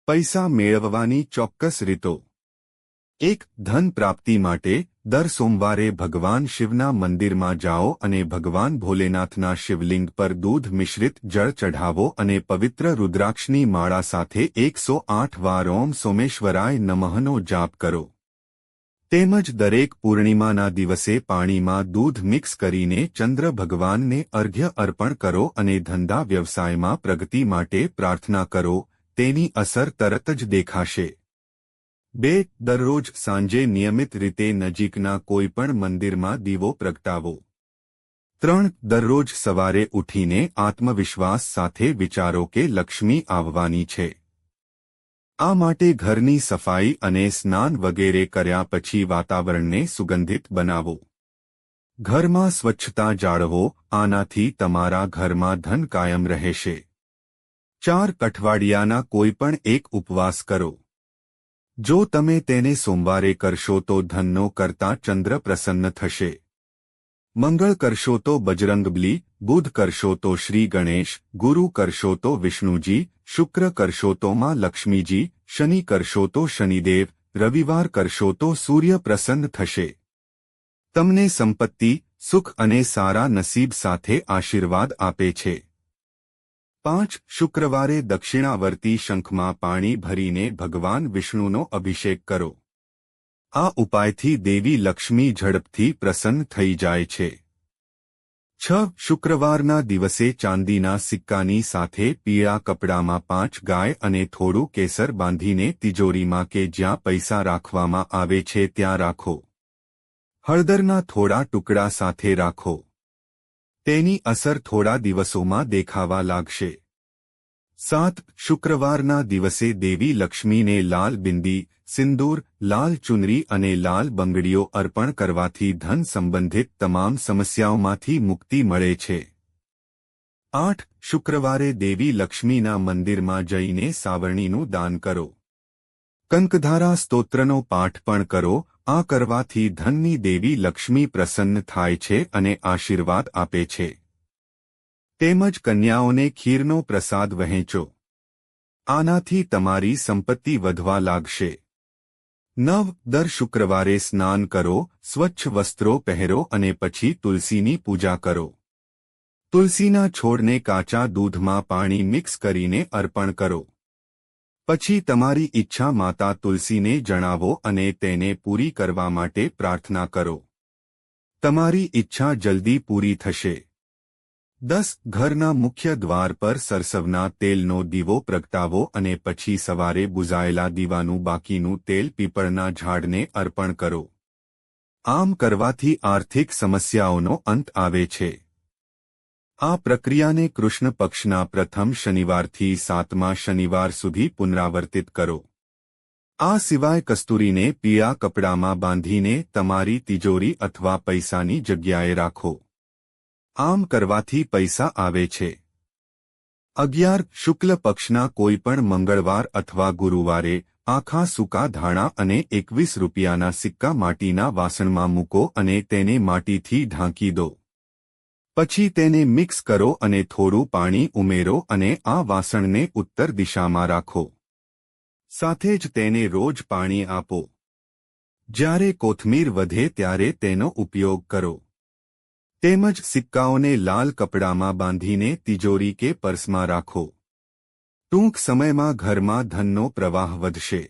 પૈસા મેળવવાની ચોક્કસ રીતો। 1. ધન પ્રાપ્તિ માટે દર સોમવારે ભગવાન શિવના મંદિરમાં જાઓ અને ભગવાન ભોલેનાથના શિવલિંગ પર દૂધ મિશ્રિત જળ ચઢાવો અને પવિત્ર રુદ્રાક્ષની માળા સાથે 108 વાર ઓમ સોમેશ્વરાય નમઃનો જાપ કરો। તેમજ દરેક પૂર્ણિમાના દિવસે પાણીમાં દૂધ મિક્સ કરીને ચંદ્ર ભગવાનને અર્ઘ્ય અર્પણ કરો અને ધંધા વ્યવસાયમાં પ્રગતિ માટે પ્રાર્થના કરો, તેની અસર તરત જ દેખાશે। 2. દરરોજ સાંજે નિયમિત રીતે નજીકના કોઈપણ મંદિરમાં દીવો પ્રગટાવો। 3. દરરોજ સવારે ઉઠીને આત્મવિશ્વાસ સાથે વિચારો કે લક્ષ્મી આવવાની છે। આ માટે ઘરની સફાઈ અને સ્નાન વગેરે કર્યા પછી વાતાવરણને સુગંધિત બનાવો। ઘરમાં સ્વચ્છતા જાળવો, આનાથી તમારા ઘરમાં ધન કાયમ રહેશે। 4. અઠવાડિયાના કોઈપણ એક ઉપવાસ કરો। જો તમે તેને સોમવારે કરશો તો ધનનો કરતા ચંદ્ર પ્રસન્ન થશે। મંગળ કરશો તો બજરંગબલી, બુધ કરશો તો શ્રી ગણેશ, ગુરુ કરશો તો વિષ્ણુજી, શુક્ર કરશો તો માં લક્ષ્મીજી, શનિ કરશો તો શનિદેવ, રવિવાર કરશો તો સૂર્ય પ્રસન્ન થશે। તમને સંપત્તિ, સુખ અને સારા નસીબ સાથે આશીર્વાદ આપે છે। 5. શુક્રવારે દક્ષિણાવર્તી શંખમાં પાણી ભરીને ભગવાન વિષ્ણુનો અભિષેક કરો। આ ઉપાયથી દેવી લક્ષ્મી ઝડપથી પ્રસન્ન થઈ જાય છે। 6. શુક્રવારના દિવસે ચાંદીના સિક્કાની સાથે પીળા કપડામાં 5 ગાય અને થોડું કેસર બાંધીને તિજોરીમાં કે જ્યાં પૈસા રાખવામાં આવે છે ત્યાં રાખો। હળદરના થોડા ટુકડા સાથે રાખો। તેની અસર થોડા દિવસોમાં દેખાવા લાગશે। 7. શુક્રવારના દિવસે દેવી લક્ષ્મીને લાલ બિંદી, સિંદૂર, લાલ ચુનરી અને લાલ બંગડીઓ અર્પણ કરવાથી ધન સંબંધિત તમામ સમસ્યાઓમાંથી મુક્તિ મળે છે। 8. શુક્રવારે દેવી લક્ષ્મીના મંદિરમાં જઈને સાવરણીનું દાન કરો। કંકધારા સ્તોત્રનો પાઠ પણ કરો। આ કરવાથી ધનની દેવી લક્ષ્મી પ્રસન્ન થાય છે અને આશીર્વાદ આપે છે। તેમજ કન્યાઓને ખીરનો પ્રસાદ વહેંચો। આનાથી તમારી સંપત્તિ વધવા લાગશે। 9. દર શુક્રવારે સ્નાન કરો, સ્વચ્છ વસ્ત્રો પહેરો અને પછી તુલસીની પૂજા કરો। તુલસીના છોડને કાચા દૂધમાં પાણી મિક્સ કરીને અર્પણ કરો। પછી તમારી ઈચ્છા માતા તુલસીને જણાવો અને તેને પૂરી કરવા માટે પ્રાર્થના કરો। તમારી ઈચ્છા જલ્દી પૂરી થશે। 10. ઘરના મુખ્ય દ્વાર પર સરસવના તેલનો દીવો પ્રગટાવો અને પછી સવારે બુઝાયેલા દીવાનું બાકીનું તેલ પીપળના ઝાડને અર્પણ કરો। આમ કરવાથી આર્થિક સમસ્યાઓનો અંત આવે છે। આ પ્રક્રિયાને કૃષ્ણ પક્ષના પ્રથમ શનિવારથી 7મા શનિવાર સુધી પુનરાવર્તિત કરો। આ સિવાય કસ્તુરીને પીળા કપડામાં બાંધીને તમારી તિજોરી અથવા પૈસાની જગ્યાએ રાખો। આમ કરવાથી પૈસા આવે છે। 11. શુક્લ પક્ષના કોઈપણ મંગળવાર અથવા ગુરુવારે આખા સૂકા ધાણા અને 21 રૂપિયાના સિક્કા માટીના વાસણમાં મૂકો અને તેને માટીથી ઢાંકી દો। પછી તેને મિક્સ કરો અને થોડું પાણી ઉમેરો અને આ વાસણને ઉત્તર દિશામાં રાખો। સાથે જ તેને રોજ પાણી આપો। જ્યારે કોથમીર વધે ત્યારે તેનો ઉપયોગ કરો। તેમજ સિક્કાઓને લાલ કપડામાં બાંધીને તિજોરી કે પર્સમાં રાખો। ટૂંક સમયમાં ઘરમાં ધનનો પ્રવાહ વધશે।